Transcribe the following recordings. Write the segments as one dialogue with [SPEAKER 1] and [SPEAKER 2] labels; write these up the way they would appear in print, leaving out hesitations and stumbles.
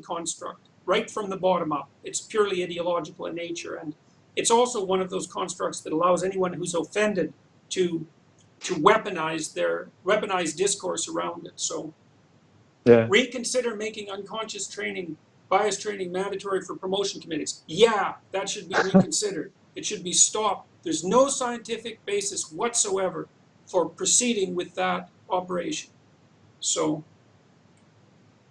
[SPEAKER 1] construct, right from the bottom up. It's purely ideological in nature, and it's also one of those constructs that allows anyone who's offended to weaponize discourse around it. So
[SPEAKER 2] Yeah.
[SPEAKER 1] reconsider making unconscious training, bias training mandatory for promotion committees. Yeah, that should be reconsidered. It should be stopped. There's no scientific basis whatsoever for proceeding with that operation. So,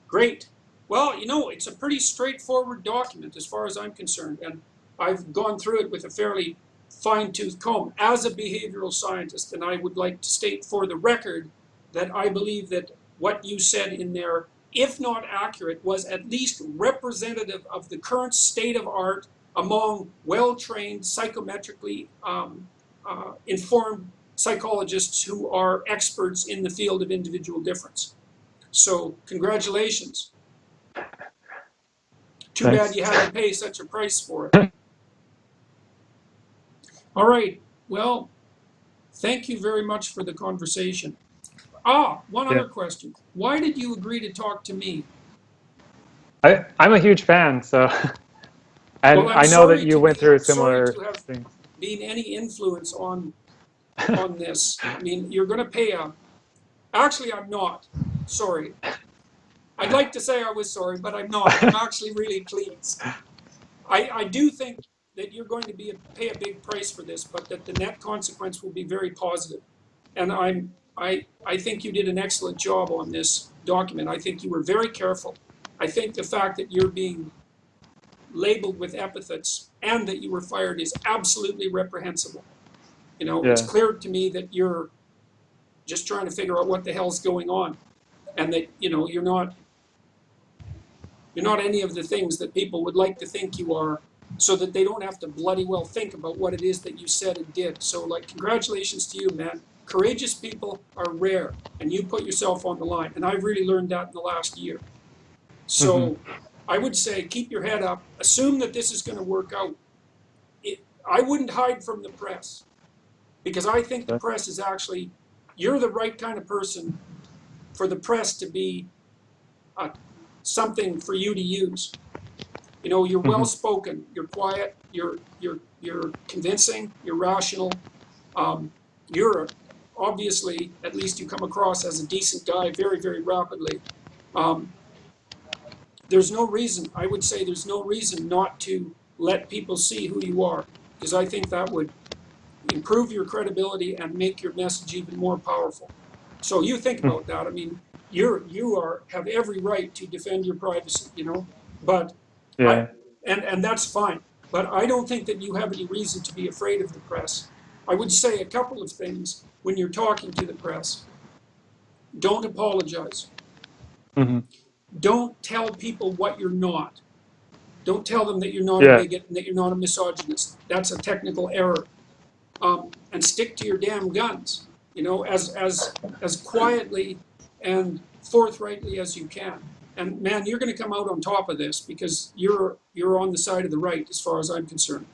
[SPEAKER 1] great. Well, you know, it's a pretty straightforward document as far as I'm concerned, and I've gone through it with a fairly fine-tooth comb as a behavioral scientist, and I would like to state for the record that I believe that what you said in there, if not accurate, was at least representative of the current state of art among well-trained, psychometrically informed psychologists who are experts in the field of individual difference. So, congratulations. Too
[SPEAKER 2] Thanks.
[SPEAKER 1] bad you had to pay such a price for it. All right, well, thank you very much for the conversation. One other question. Why did you agree to talk to me?
[SPEAKER 2] I'm a huge fan, so, and
[SPEAKER 1] Well,
[SPEAKER 2] I know that you went through similar things.
[SPEAKER 1] Been any influence on this? I mean, you're going to pay a. Actually, I'm not. Sorry. I'd like to say I was sorry, but I'm not. I'm actually really pleased. I do think that you're going to pay a big price for this, but that the net consequence will be very positive. And I think you did an excellent job on this document. I think you were very careful. I think the fact that you're being labeled with epithets and that you were fired is absolutely reprehensible. You know, it's clear to me that you're just trying to figure out what the hell's going on, and that, you know, you're not any of the things that people would like to think you are, so that they don't have to bloody well think about what it is that you said and did. So, like, congratulations to you, man. Courageous people are rare, and you put yourself on the line. And I've really learned that in the last year. So I would say keep your head up. Assume that this is going to work out. I wouldn't hide from the press, because I think the press is actually, you're the right kind of person for the press to be something for you to use. You know, you're well-spoken, you're quiet, you're convincing, you're rational. You're obviously, at least you come across as a decent guy very, very rapidly. There's no reason, I would say there's no reason not to let people see who you are, because I think that would improve your credibility and make your message even more powerful. So you think about that. I mean, you have every right to defend your privacy, you know, but and that's fine. But I don't think that you have any reason to be afraid of the press. I would say a couple of things when you're talking to the press. Don't apologize. Don't tell people what you're not. Don't tell them that you're not a bigot and that you're not a misogynist. That's a technical error. And stick to your damn guns, you know, as quietly and forthrightly as you can. And man, you're going to come out on top of this, because you're on the side of the right as far as I'm concerned.